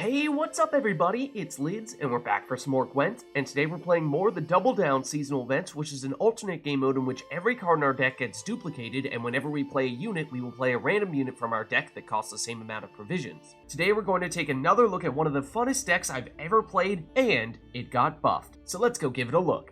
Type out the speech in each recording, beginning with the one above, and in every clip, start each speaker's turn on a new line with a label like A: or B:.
A: Hey, what's up everybody? It's Lids, and we're back for some more Gwent, and today we're playing more of the Double Down seasonal event, which is an alternate game mode in which every card in our deck gets duplicated, and whenever we play a unit, we will play a random unit from our deck that costs the same amount of provisions. Today we're going to take another look at one of the funnest decks I've ever played, and it got buffed. So let's go give it a look.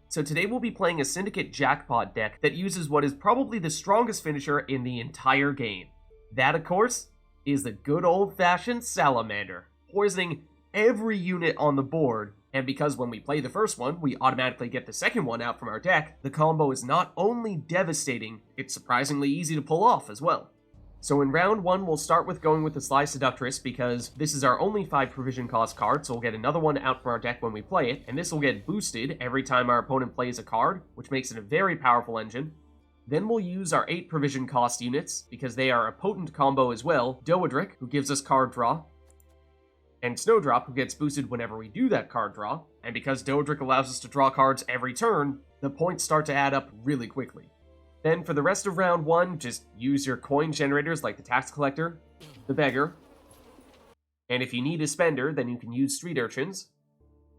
A: So today we'll be playing a Syndicate Jackpot deck that uses what is probably the strongest finisher in the entire game. That, of course, is the good old-fashioned Salamander, poisoning every unit on the board, and because when we play the first one, we automatically get the second one out from our deck, the combo is not only devastating, it's surprisingly easy to pull off as well. So in round 1, we'll start with going with the Sly Seductress, because this is our only 5 provision cost card, so we'll get another one out from our deck when we play it, and this will get boosted every time our opponent plays a card, which makes it a very powerful engine. Then we'll use our 8 provision cost units, because they are a potent combo as well. Doadrick, who gives us card draw, and Snowdrop, who gets boosted whenever we do that card draw. And because Doadrick allows us to draw cards every turn, the points start to add up really quickly. Then for the rest of round 1, just use your coin generators like the Tax Collector, the Beggar, and if you need a spender, then you can use Street Urchins.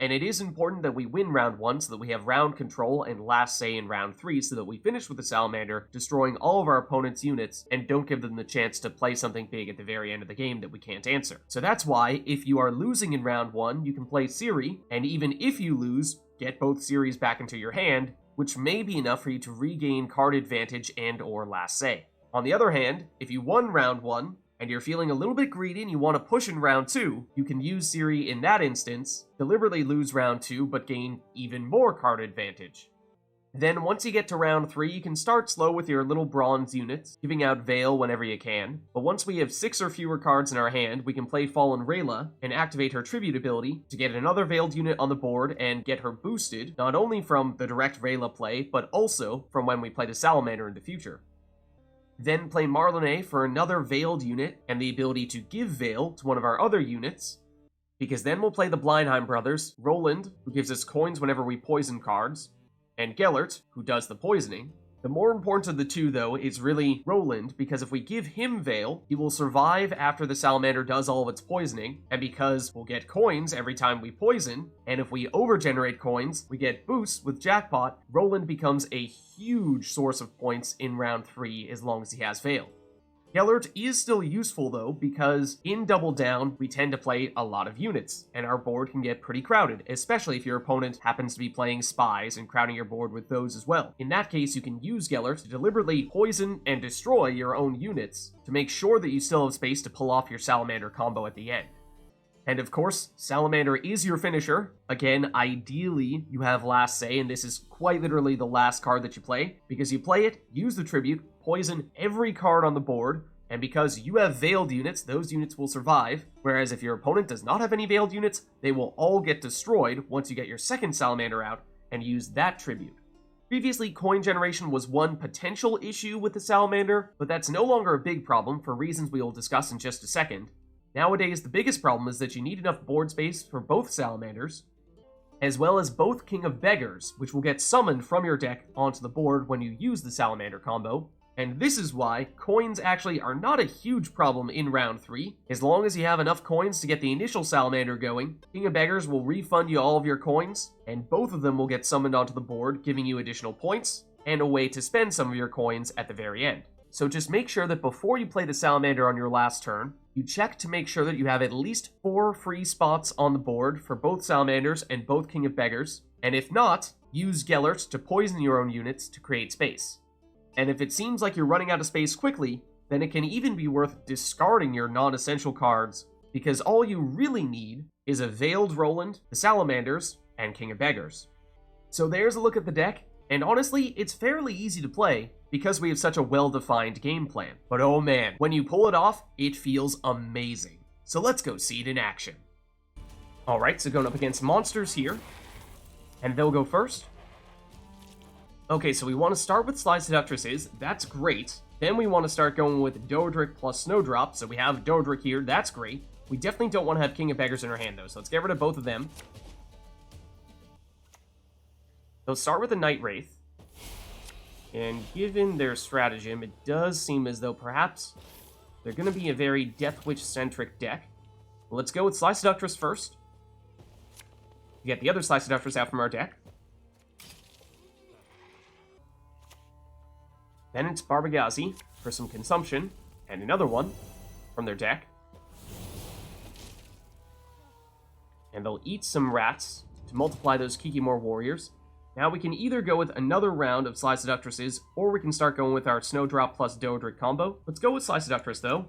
A: And it is important that we win round 1 so that we have round control and last say in round 3 so that we finish with the Salamander, destroying all of our opponent's units and don't give them the chance to play something big at the very end of the game that we can't answer. So that's why, if you are losing in round 1, you can play Ciri, and even if you lose, get both Ciris back into your hand, which may be enough for you to regain card advantage and or last say. On the other hand, if you won round 1, and you're feeling a little bit greedy and you want to push in round 2, you can use Ciri in that instance, deliberately lose round 2, but gain even more card advantage. Then once you get to round 3, you can start slow with your little bronze units, giving out Veil whenever you can, but once we have 6 or fewer cards in our hand, we can play Fallen Rayla and activate her tribute ability to get another Veiled unit on the board and get her boosted, not only from the direct Rayla play, but also from when we play the Salamander in the future. Then play Marlene for another Veiled unit and the ability to give Veil to one of our other units, because then we'll play the Bleinheim brothers, Roland, who gives us coins whenever we poison cards, and Gellert, who does the poisoning. The more important of the two, though, is really Roland, because if we give him Veil, he will survive after the Salamander does all of its poisoning, and because we'll get coins every time we poison, and if we overgenerate coins, we get boosts with Jackpot, Roland becomes a huge source of points in round 3 as long as he has Veil. Gellert is still useful though, because in Double Down, we tend to play a lot of units, and our board can get pretty crowded, especially if your opponent happens to be playing spies and crowding your board with those as well. In that case, you can use Gellert to deliberately poison and destroy your own units to make sure that you still have space to pull off your Salamander combo at the end. And of course, Salamander is your finisher. Again, ideally, you have last say, and this is quite literally the last card that you play, because you play it, use the tribute, poison every card on the board, and because you have Veiled units, those units will survive, whereas if your opponent does not have any Veiled units, they will all get destroyed once you get your second Salamander out and use that tribute. Previously, coin generation was one potential issue with the Salamander, but that's no longer a big problem for reasons we will discuss in just a second. Nowadays, the biggest problem is that you need enough board space for both Salamanders, as well as both King of Beggars, which will get summoned from your deck onto the board when you use the Salamander combo. And this is why coins actually are not a huge problem in round 3. As long as you have enough coins to get the initial Salamander going, King of Beggars will refund you all of your coins, and both of them will get summoned onto the board, giving you additional points, and a way to spend some of your coins at the very end. So just make sure that before you play the Salamander on your last turn, you check to make sure that you have at least 4 free spots on the board for both Salamanders and both King of Beggars, and if not, use Gellert to poison your own units to create space. And if it seems like you're running out of space quickly, then it can even be worth discarding your non-essential cards, because all you really need is a Veiled Roland, the Salamanders, and King of Beggars. So there's a look at the deck, and honestly, it's fairly easy to play, because we have such a well-defined game plan. But oh man, when you pull it off, it feels amazing. So let's go see it in action. Alright, so going up against monsters here, and they'll go first. Okay, so we want to start with Sly Seductresses, that's great. Then we want to start going with Doadrick plus Snowdrop, so we have Doadrick here, that's great. We definitely don't want to have King of Beggars in our hand though, so let's get rid of both of them. They'll start with a Night Wraith. And given their stratagem, it does seem as though perhaps they're going to be a very Deathwish-centric deck. Let's go with Sly Seductress first. Get the other Sly Seductress out from our deck. Then it's Barbagazi for some consumption, and another one from their deck. And they'll eat some rats to multiply those Kikimor warriors. Now we can either go with another round of Sly Seductresses, or we can start going with our Snowdrop plus Doadrick combo. Let's go with Sly Seductress, though.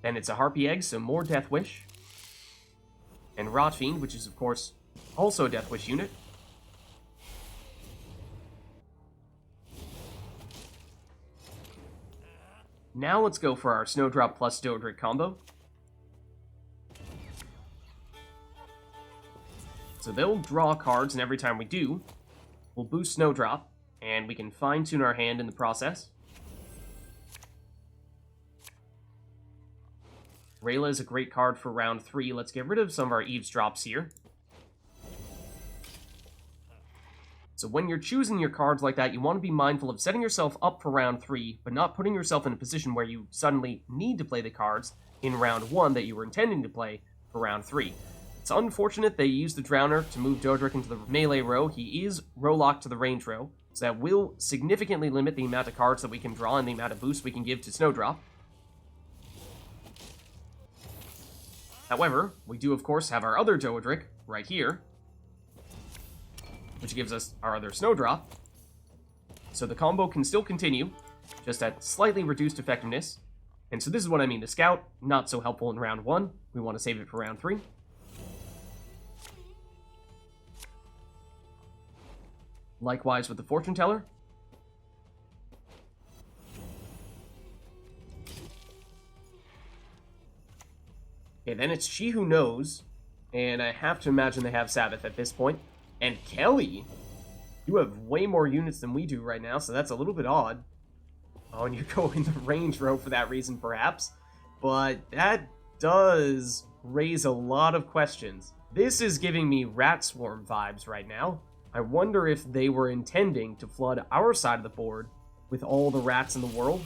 A: Then it's a Harpy Egg, so more Deathwish. And Rotfiend, which is, of course, also a Deathwish unit. Now let's go for our Snowdrop plus Doadrick combo. So they'll draw cards, and every time we do, we'll boost Snowdrop, and we can fine-tune our hand in the process. Rayla is a great card for round 3. Let's get rid of some of our Eavesdrops here. So when you're choosing your cards like that, you want to be mindful of setting yourself up for round 3, but not putting yourself in a position where you suddenly need to play the cards in round 1 that you were intending to play for round 3. It's unfortunate they used the Drowner to move Doadrick into the melee row. He is row-locked to the range row, so that will significantly limit the amount of cards that we can draw and the amount of boost we can give to Snowdrop. However, we do, of course, have our other Doadrick right here, which gives us our other Snowdrop. So the combo can still continue, just at slightly reduced effectiveness. And so this is what I mean. The Scout, not so helpful in round 1. We want to save it for round 3. Likewise with the Fortune Teller. Okay, then it's She Who Knows, and I have to imagine they have Sabbath at this point. And Kelly, you have way more units than we do right now, so that's a little bit odd. Oh, and you go in the range row for that reason, perhaps. But that does raise a lot of questions. This is giving me Rat Swarm vibes right now. I wonder if they were intending to flood our side of the board with all the rats in the world.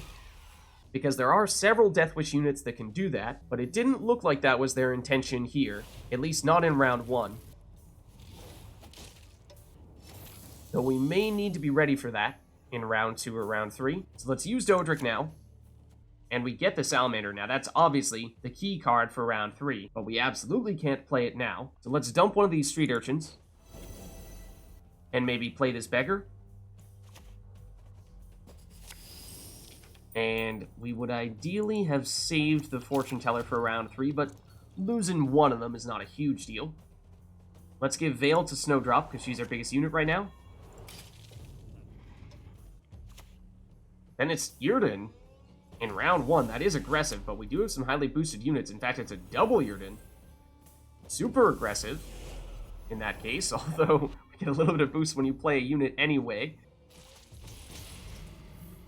A: Because there are several Deathwish units that can do that, but it didn't look like that was their intention here, at least not in round 1. Though we may need to be ready for that in round 2 or round 3. So let's use Doadrick now, and we get the Salamander. Now that's obviously the key card for round 3, but we absolutely can't play it now. So let's dump one of these Street Urchins, and maybe play this Beggar. And we would ideally have saved the Fortune Teller for round 3, but losing one of them is not a huge deal. Let's give Veil to Snowdrop, because she's our biggest unit right now. Then it's Yrden in round 1. That is aggressive, but we do have some highly boosted units. In fact, it's a double Yrden. Super aggressive in that case, although we get a little bit of boost when you play a unit anyway.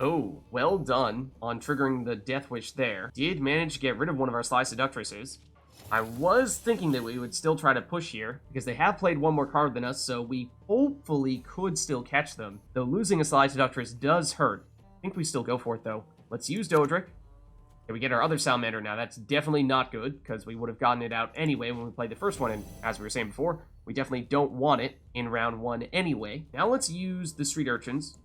A: Oh, well done on triggering the Deathwish there. Did manage to get rid of one of our Sly Seductresses. I was thinking that we would still try to push here, because they have played one more card than us, so we hopefully could still catch them. Though losing a Sly Seductress does hurt. I think we still go for it, though. Let's use Doadrick. Okay, we get our other Salamander now. That's definitely not good, because we would have gotten it out anyway when we played the first one, and as we were saying before, we definitely don't want it in round 1 anyway. Now let's use the Street Urchins.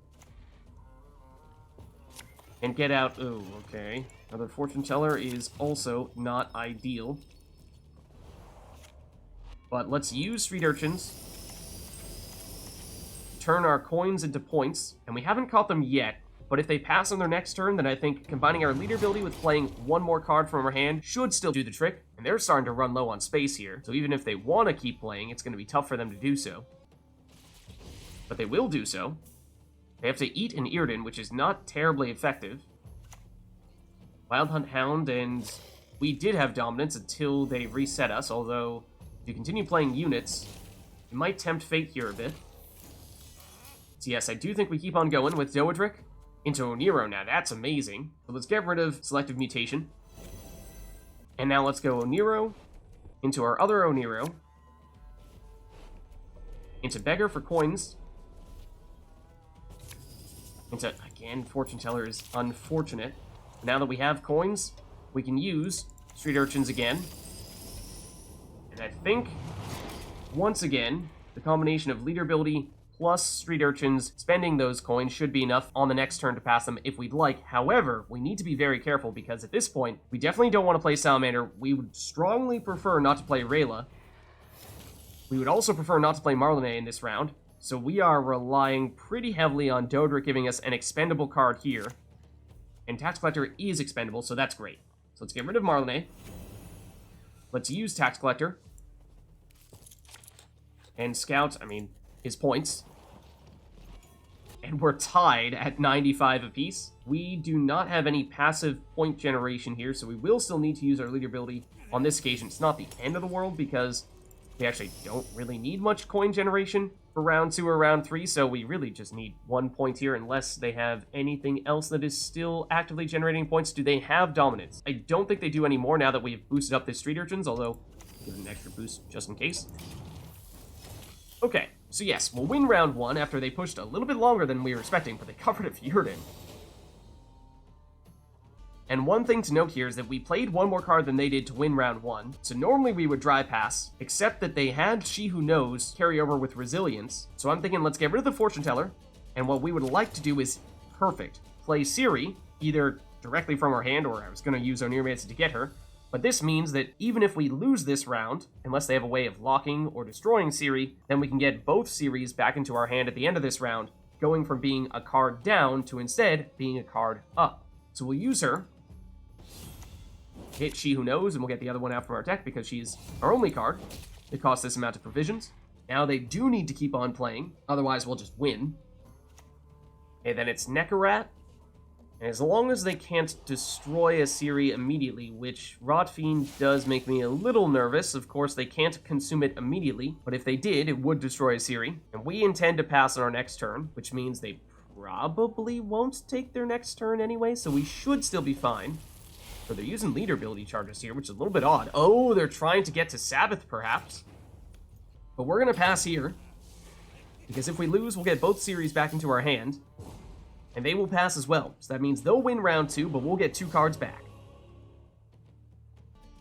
A: And get out... Oh, okay. Another Fortune Teller is also not ideal. But let's use Street Urchins. Turn our coins into points. And we haven't caught them yet. But if they pass on their next turn, then I think combining our leader ability with playing one more card from our hand should still do the trick. And they're starting to run low on space here. So even if they want to keep playing, it's going to be tough for them to do so. But they will do so. They have to eat an Yrden, which is not terribly effective. Wild Hunt Hound, and we did have dominance until they reset us, although if you continue playing units, you might tempt fate here a bit. So yes, I do think we keep on going with Doadrick into Oneiro now. That's amazing. So let's get rid of Selective Mutation. And now let's go Oneiro into our other Oneiro. Into Beggar for coins. And so, again, Fortune Teller is unfortunate. Now that we have coins, we can use Street Urchins again. And I think, once again, the combination of leader ability plus Street Urchins spending those coins should be enough on the next turn to pass them if we'd like. However, we need to be very careful because at this point, we definitely don't want to play Salamander. We would strongly prefer not to play Rayla. We would also prefer not to play Marlene in this round. So we are relying pretty heavily on Doadrick giving us an expendable card here. And Tax Collector is expendable, so that's great. So let's get rid of Marlene. Let's use Tax Collector. And Scout, his points. And we're tied at 95 apiece. We do not have any passive point generation here, so we will still need to use our leader ability on this occasion. It's not the end of the world because we actually don't really need much coin generation for round 2 or round 3, so we really just need 1 point here unless they have anything else that is still actively generating points. Do they have dominance? I don't think they do anymore now that we've boosted up the Street Urchins, although give it an extra boost just in case. Okay, so yes, we'll win round 1 after they pushed a little bit longer than we were expecting, but they covered it for Urchin. And one thing to note here is that we played one more card than they did to win round 1, so normally we would dry pass, except that they had She Who Knows carry over with Resilience, so I'm thinking let's get rid of the Fortune Teller, and what we would like to do is, perfect, play Ciri, either directly from her hand, or I was going to use Oneiromancy to get her, but this means that even if we lose this round, unless they have a way of locking or destroying Ciri, then we can get both Ciris back into our hand at the end of this round, going from being a card down to instead being a card up. So we'll use her, hit She Who Knows, and we'll get the other one out from our deck because she's our only card. It costs this amount of provisions. Now they do need to keep on playing, otherwise we'll just win. Okay, then it's Nekarat. And as long as they can't destroy a Ciri immediately, which Rotfiend does make me a little nervous. Of course, they can't consume it immediately, but if they did, it would destroy a Ciri. And we intend to pass on our next turn, which means they probably won't take their next turn anyway, so we should still be fine. Or they're using leader ability charges here, which is a little bit odd. Oh, they're trying to get to Sabbath, perhaps. But we're going to pass here, because if we lose, we'll get both Ciris back into our hand. And they will pass as well. So that means they'll win round 2, but we'll get 2 cards back.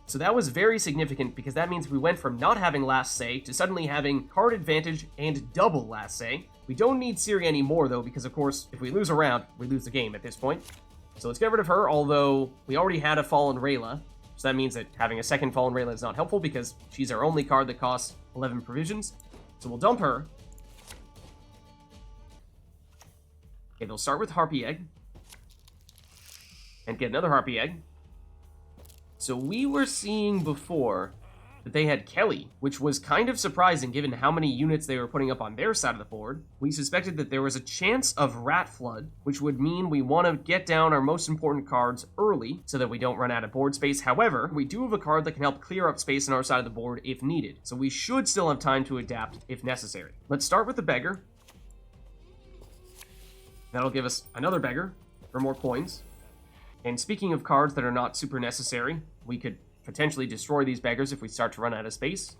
A: So that was very significant because that means we went from not having last say to suddenly having card advantage and double last say. We don't need Ciri anymore though, because of course, if we lose a round, we lose the game at this point. So let's get rid of her, although we already had a Fallen Rayla. So that means that having a second Fallen Rayla is not helpful because she's our only card that costs 11 provisions. So we'll dump her. Okay, they'll start with Harpy Egg. And get another Harpy Egg. So we were seeing before that they had Kelly, which was kind of surprising given how many units they were putting up on their side of the board. We suspected that there was a chance of Rat Flood, which would mean we want to get down our most important cards early so that we don't run out of board space. However, we do have a card that can help clear up space on our side of the board if needed, so we should still have time to adapt if necessary. Let's start with the Beggar. That'll give us another Beggar for more coins. And speaking of cards that are not super necessary, we could potentially destroy these Beggars if we start to run out of space.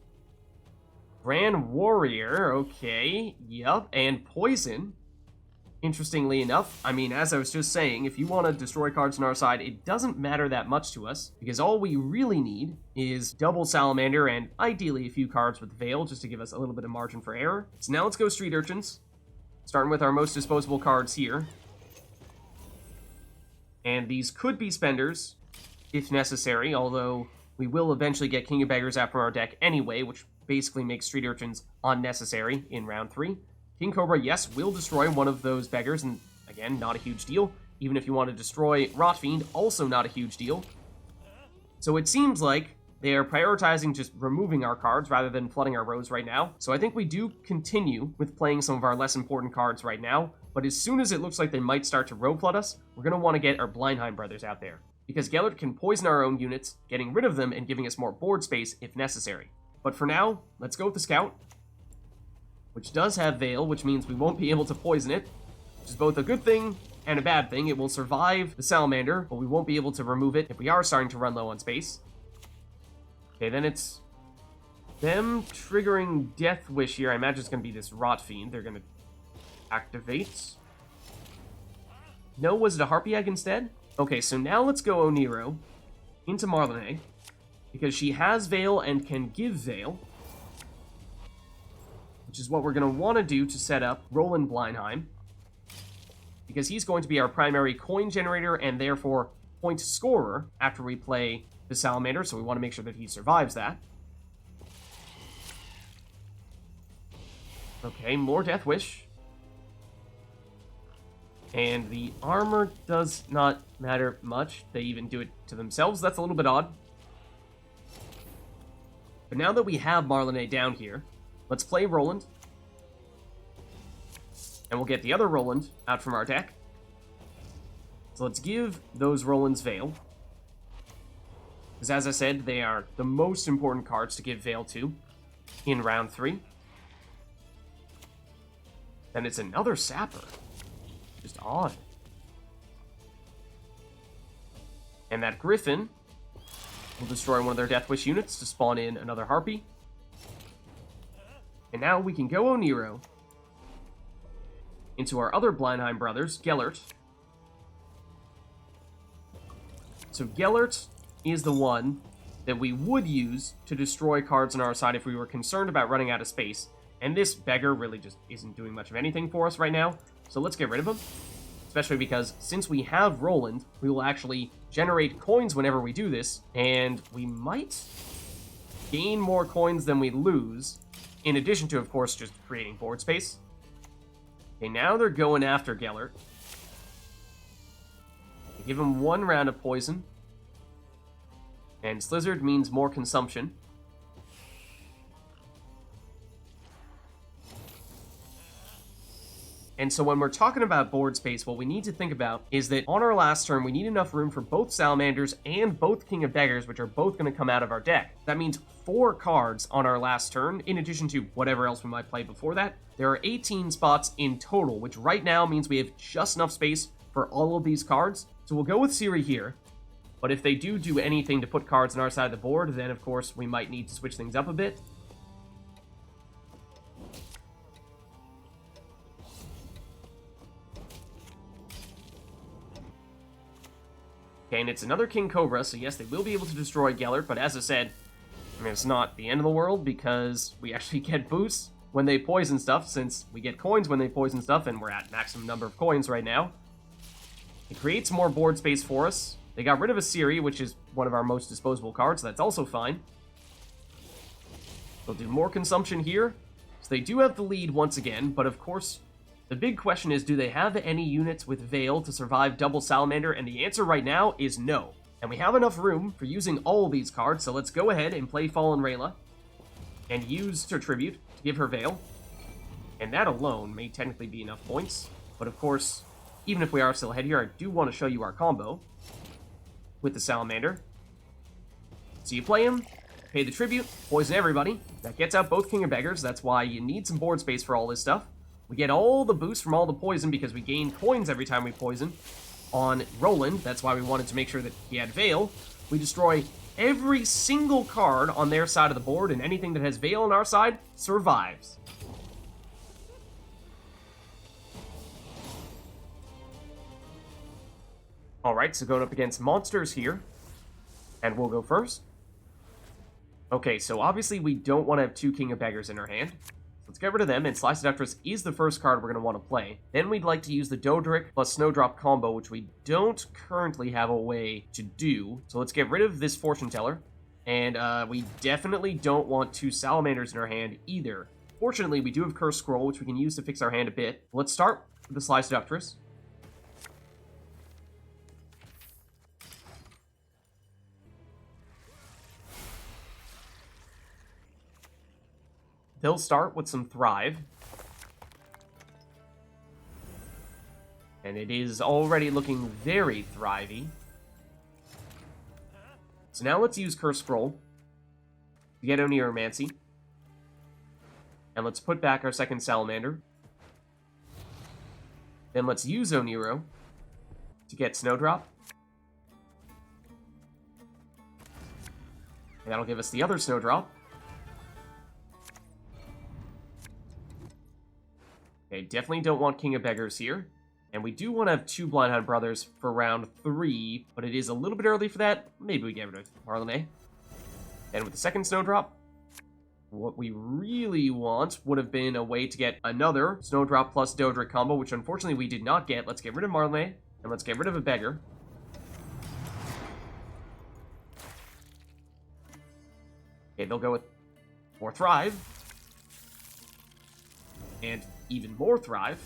A: Grand Warrior, okay, yep, and Poison. Interestingly enough, as I was just saying, if you want to destroy cards on our side, it doesn't matter that much to us, because all we really need is double Salamander and ideally a few cards with Veil, just to give us a little bit of margin for error. So now let's go Street Urchins. Starting with our most disposable cards here. And these could be spenders, if necessary, although we will eventually get King of Beggars out from our deck anyway, which basically makes Street Urchins unnecessary in round 3. King Cobra, yes, will destroy one of those Beggars, and again, not a huge deal. Even if you want to destroy Rotfiend, also not a huge deal. So it seems like they are prioritizing just removing our cards rather than flooding our rows right now. So I think we do continue with playing some of our less important cards right now, but as soon as it looks like they might start to row flood us, we're going to want to get our Bleinheim brothers out there. Because Gellert can poison our own units, getting rid of them and giving us more board space if necessary. But for now, let's go with the Scout, which does have Veil, which means we won't be able to poison it, which is both a good thing and a bad thing. It will survive the Salamander, but we won't be able to remove it if we are starting to run low on space. Okay, then it's them triggering Deathwish here. I imagine it's going to be this Rotfiend. They're going to activate. No, was it a Harpy Egg instead? Okay, so now let's go Oneiro into Marlene, because she has Veil and can give Veil, which is what we're going to want to do to set up Roland Bleinheim, because he's going to be our primary coin generator and therefore point scorer after we play the Salamander, so we want to make sure that he survives that. Okay, more Deathwish. And the armor does not matter much. They even do it to themselves. That's a little bit odd. But now that we have Marlene down here, let's play Roland. And we'll get the other Roland out from our deck. So let's give those Rolands Veil. Because as I said, they are the most important cards to give Veil to in round 3. Then it's another Sapper. Just odd. And that Griffin will destroy one of their Deathwish units to spawn in another Harpy. And now we can go Oneiro into our other Bleinheim brothers, Gellert. So Gellert is the one that we would use to destroy cards on our side if we were concerned about running out of space. And this Beggar really just isn't doing much of anything for us right now. So let's get rid of him, especially because since we have Roland, we will actually generate coins whenever we do this, and we might gain more coins than we lose, in addition to, of course, just creating board space. Okay, now they're going after Gellert. They give him 1 round of poison, and Slizzard means more consumption. And so when we're talking about board space, what we need to think about is that on our last turn, we need enough room for both Salamanders and both King of Beggars, which are both going to come out of our deck. That means 4 cards on our last turn, in addition to whatever else we might play before that. There are 18 spots in total, which right now means we have just enough space for all of these cards. So we'll go with Ciri here. But if they do anything to put cards on our side of the board, then of course we might need to switch things up a bit. Okay, and it's another King Cobra, so yes, they will be able to destroy Gellert, but as I said, I mean, it's not the end of the world because we actually get boosts when they poison stuff, since we get coins when they poison stuff, and we're at maximum number of coins right now. It creates more board space for us. They got rid of a Ciri, which is one of our most disposable cards, so that's also fine. They'll do more consumption here, so they do have the lead once again, but of course, the big question is, do they have any units with Veil to survive double Salamander? And the answer right now is no. And we have enough room for using all these cards, so let's go ahead and play Fallen Rayla and use her Tribute to give her Veil. And that alone may technically be enough points. But of course, even if we are still ahead here, I do want to show you our combo with the Salamander. So you play him, pay the Tribute, poison everybody. That gets out both King of Beggars. That's why you need some board space for all this stuff. We get all the boosts from all the poison because we gain coins every time we poison on Roland. That's why we wanted to make sure that he had Veil. We destroy every single card on their side of the board, and anything that has Veil on our side survives. Alright, so going up against monsters here. And we'll go first. Okay, so obviously we don't want to have 2 King of Beggars in our hand. Let's get rid of them, and Sly Seductress is the first card we're going to want to play. Then we'd like to use the Doadrick plus Snowdrop combo, which we don't currently have a way to do. So let's get rid of this Fortune Teller. And we definitely don't want 2 Salamanders in our hand either. Fortunately, we do have Curse Scroll, which we can use to fix our hand a bit. Let's start with the Sly Seductress. They'll start with some Thrive. And it is already looking very thrivey. So now let's use Curse Scroll to get Oneiromancy. And let's put back our second Salamander. Then let's use Oneiro to get Snowdrop. And that'll give us the other Snowdrop. Okay, definitely don't want King of Beggars here. And we do want to have 2 Bleinheim brothers for round 3, but it is a little bit early for that. Maybe we get rid of Marlene. And with the second Snowdrop, what we really want would have been a way to get another Snowdrop plus Doadrick combo, which unfortunately we did not get. Let's get rid of Marlene, and let's get rid of a Beggar. Okay, they'll go with more Thrive. And even more Thrive.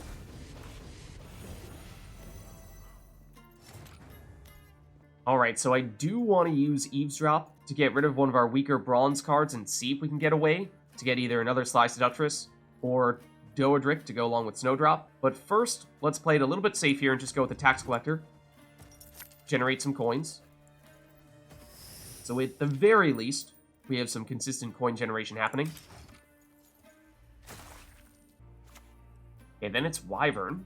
A: Alright, so I do want to use Eavesdrop to get rid of one of our weaker bronze cards and see if we can get away to get either another Sly Seductress or Doadrick to go along with Snowdrop. But first, let's play it a little bit safe here and just go with the Tax Collector. Generate some coins. So at the very least, we have some consistent coin generation happening. Okay, then it's Wyvern,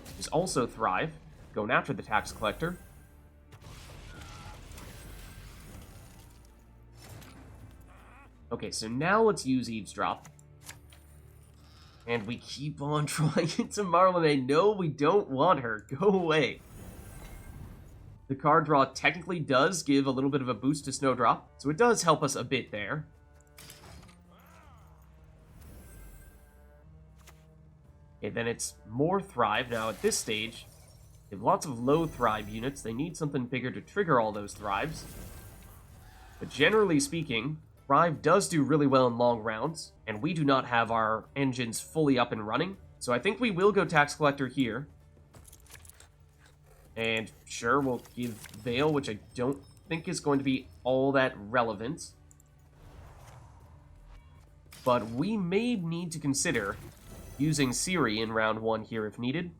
A: which is also Thrive, going after the Tax Collector. Okay, so now let's use Eavesdrop. And we keep on trying into Marlene. No, we don't want her. Go away. The card draw technically does give a little bit of a boost to Snowdrop, so it does help us a bit there. Okay, then it's more Thrive. Now, at this stage, they have lots of low Thrive units. They need something bigger to trigger all those Thrives. But generally speaking, Thrive does do really well in long rounds, and we do not have our engines fully up and running. So I think we will go Tax Collector here. And sure, we'll give Veil, which I don't think is going to be all that relevant. But we may need to consider using Ciri in round 1 here if needed.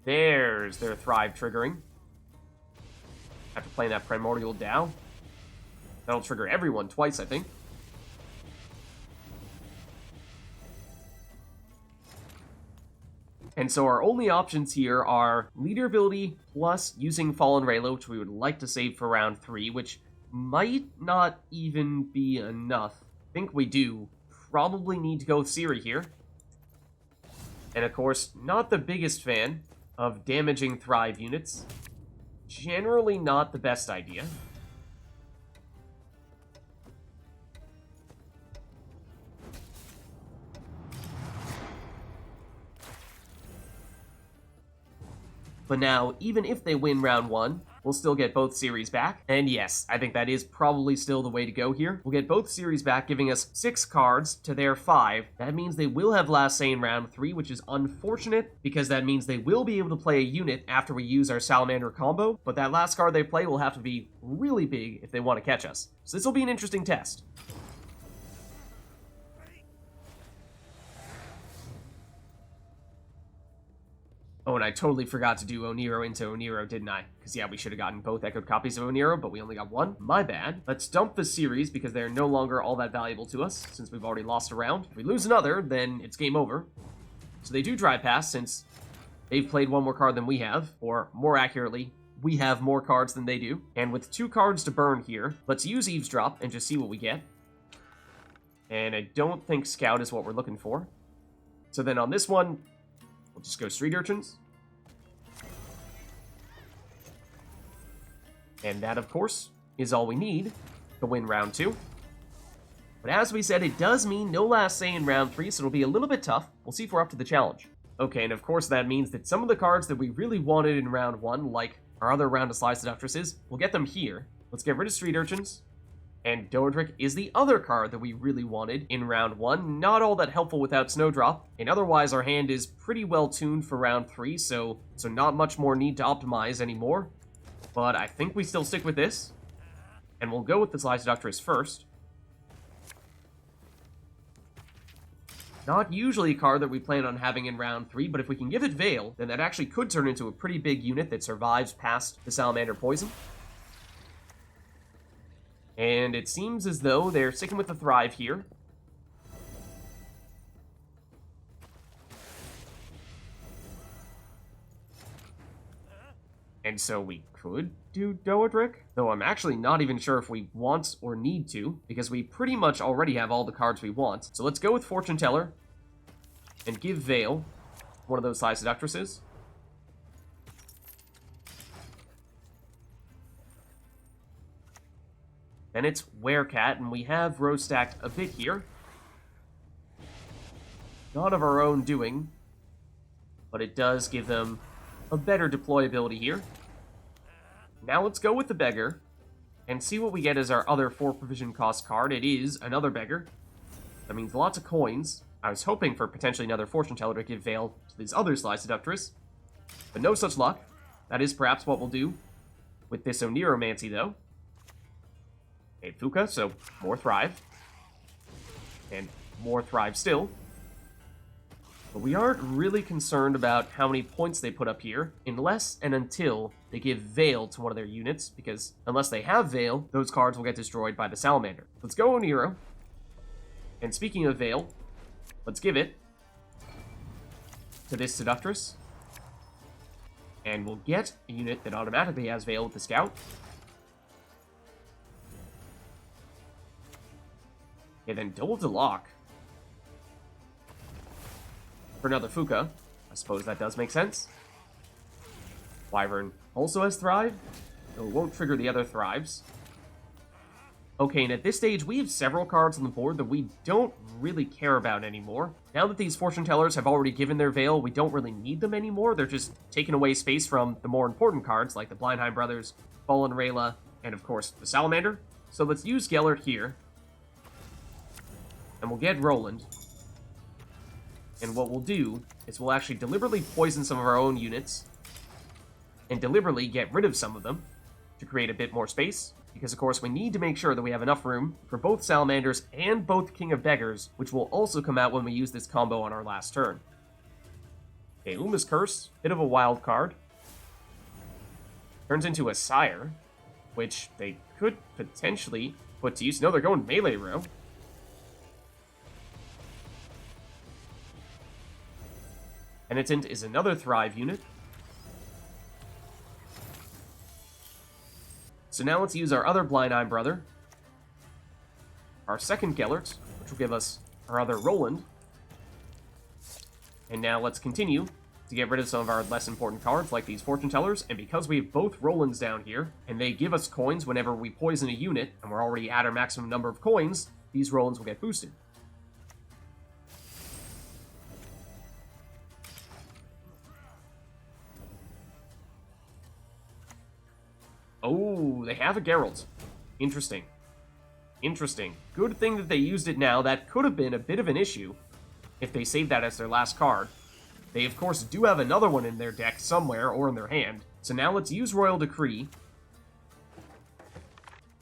A: There's their Thrive triggering. After playing that Primordial Dow. That'll trigger everyone twice, I think. And so our only options here are Leader ability plus using Fallen Rayla, which we would like to save for round 3, which might not even be enough. I think we do probably need to go with Ciri here. And of course, not the biggest fan of damaging Thrive units. Generally not the best idea. But now, even if they win round 1, we'll still get both Ciris back. And yes, I think that is probably still the way to go here. We'll get both Ciris back, giving us 6 cards to their 5. That means they will have Last Say in round 3, which is unfortunate, because that means they will be able to play a unit after we use our Salamander combo, but that last card they play will have to be really big if they want to catch us. So this will be an interesting test. Oh, and I totally forgot to do Oneiro into Oneiro, didn't I? Because, yeah, we should have gotten both echoed copies of Oneiro, but we only got one. My bad. Let's dump the Ciris, because they're no longer all that valuable to us, since we've already lost a round. If we lose another, then it's game over. So they do drive past, since they've played one more card than we have, or more accurately, we have more cards than they do. And with 2 cards to burn here, let's use Eavesdrop and just see what we get. And I don't think Scout is what we're looking for. So then on this one, we'll just go Street Urchins. And that, of course, is all we need to win round 2. But as we said, it does mean no Last Say in round 3, so it'll be a little bit tough. We'll see if we're up to the challenge. Okay, and of course that means that some of the cards that we really wanted in round 1, like our other round of Sly Seductresses, we'll get them here. Let's get rid of Street Urchins. And Doadrick is the other card that we really wanted in round 1. Not all that helpful without Snowdrop. And otherwise, our hand is pretty well tuned for round 3, so not much more need to optimize anymore. But I think we still stick with this. And we'll go with the Sly Seductress first. Not usually a card that we plan on having in round 3, but if we can give it Veil, then that actually could turn into a pretty big unit that survives past the Salamander poison. And it seems as though they're sticking with the Thrive here. And so we could do Doadrick, though I'm actually not even sure if we want or need to, because we pretty much already have all the cards we want. So let's go with Fortune Teller and give Veil. one of those Sly Seductresses. Then it's Werecat, and we have row stacked a bit here. Not of our own doing, but it does give them a better deployability here. Now let's go with the Beggar, and see what we get as our other 4 provision cost card. It is another Beggar. That means lots of coins. I was hoping for potentially another Fortune Teller to give Veil to this other Sly Seductress, but no such luck. That is perhaps what we'll do with this Oneiromancy, though. A Fuka, so more Thrive. And more Thrive still. But we aren't really concerned about how many points they put up here, unless and until they give Veil to one of their units, because unless they have Veil, those cards will get destroyed by the Salamander. Let's go Oneiro. And speaking of Veil, let's give it to this Seductress. And we'll get a unit that automatically has Veil with the Scout. Okay, then double to lock for another Fuka. I suppose that does make sense. Wyvern also has Thrive, though it won't trigger the other Thrives. Okay, and at this stage, we have several cards on the board that we don't really care about anymore. Now that these Fortune Tellers have already given their Veil, we don't really need them anymore. They're just taking away space from the more important cards, like the Bleinheim brothers, Fallen Rayla, and of course, the Salamander. So let's use Gellert here. And we'll get Roland. And what we'll do is we'll actually deliberately poison some of our own units and deliberately get rid of some of them to create a bit more space. Because, of course, we need to make sure that we have enough room for both Salamanders and both King of Beggars, which will also come out when we use this combo on our last turn. Okay, Uma's Curse, bit of a wild card. Turns into a Sire, which they could potentially put to use. No, they're going melee row. Penitent is another Thrive unit. So now let's use our other Bleinheim brother, our second Gellert, which will give us our other Roland. And now let's continue to get rid of some of our less important cards, like these Fortune Tellers. And because we have both Rolands down here, and they give us coins whenever we poison a unit, and we're already at our maximum number of coins, these Rolands will get boosted. Oh, they have a Geralt. Interesting. Interesting. Good thing that they used it now. That could have been a bit of an issue if they saved that as their last card. They, of course, do have another one in their deck somewhere or in their hand. So now let's use Royal Decree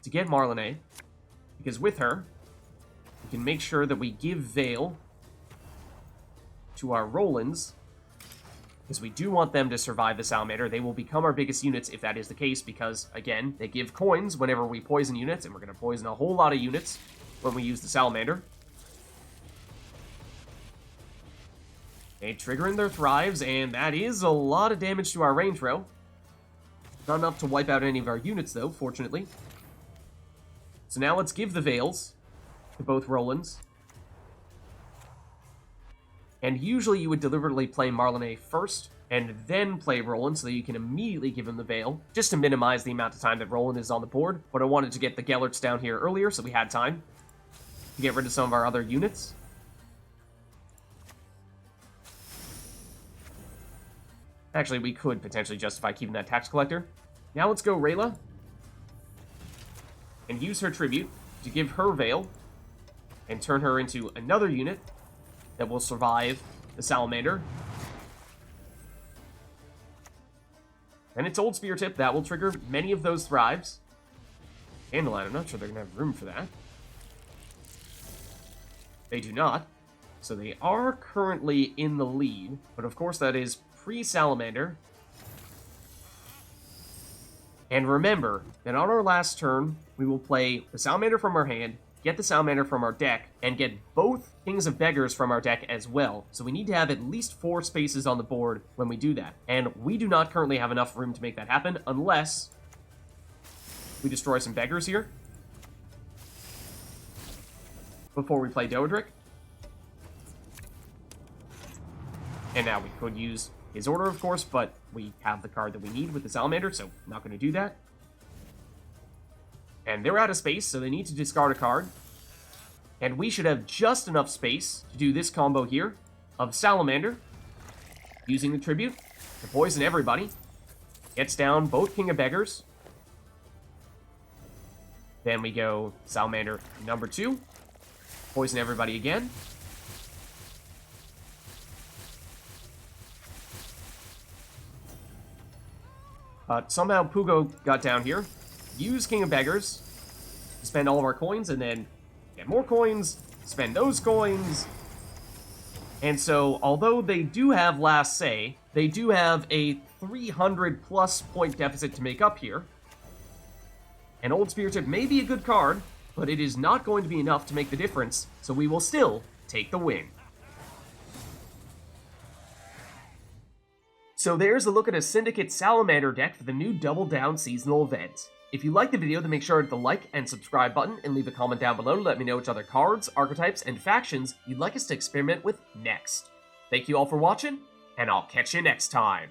A: to get Marlene, because with her, we can make sure that we give Veil to our Rolands, because we do want them to survive the Salamander. They will become our biggest units if that is the case, because, again, they give coins whenever we poison units, and we're going to poison a whole lot of units when we use the Salamander. Okay, triggering their Thrives, and that is a lot of damage to our range row. Not enough to wipe out any of our units, though, fortunately. So now let's give the Veils to both Rolands. And usually you would deliberately play Marlene first, and then play Roland, so that you can immediately give him the Veil, just to minimize the amount of time that Roland is on the board. But I wanted to get the Gellerts down here earlier, so we had time to get rid of some of our other units. Actually, we could potentially justify keeping that Tax Collector. Now let's go Rayla, and use her Tribute to give her Veil, and turn her into another unit that will survive the Salamander. And it's Old Spear Tip. That will trigger many of those Thrives. Dandelion, I'm not sure they're going to have room for that. They do not. So they are currently in the lead. But of course that is pre-Salamander. And remember that on our last turn, we will play the Salamander from our hand, get the Salamander from our deck, and get both Kings of Beggars from our deck as well. So we need to have at least 4 spaces on the board when we do that. And we do not currently have enough room to make that happen, unless we destroy some Beggars here before we play Doadrick. And now we could use his order, of course, but we have the card that we need with the Salamander, so not going to do that. And they're out of space, so they need to discard a card. And we should have just enough space to do this combo here of Salamander, using the tribute to poison everybody. Gets down both King of Beggars. Then we go Salamander number 2. Poison everybody again. Somehow Pugo got down here. Use King of Beggars to spend all of our coins, and then get more coins, spend those coins. And so, although they do have last say, they do have a 300 plus point deficit to make up here. And Old Spear Tip may be a good card, but it is not going to be enough to make the difference, so we will still take the win. So there's a look at a Syndicate Salamander deck for the new Double Down seasonal event. If you liked the video, then make sure to hit the like and subscribe button and leave a comment down below to let me know which other cards, archetypes, and factions you'd like us to experiment with next. Thank you all for watching, and I'll catch you next time.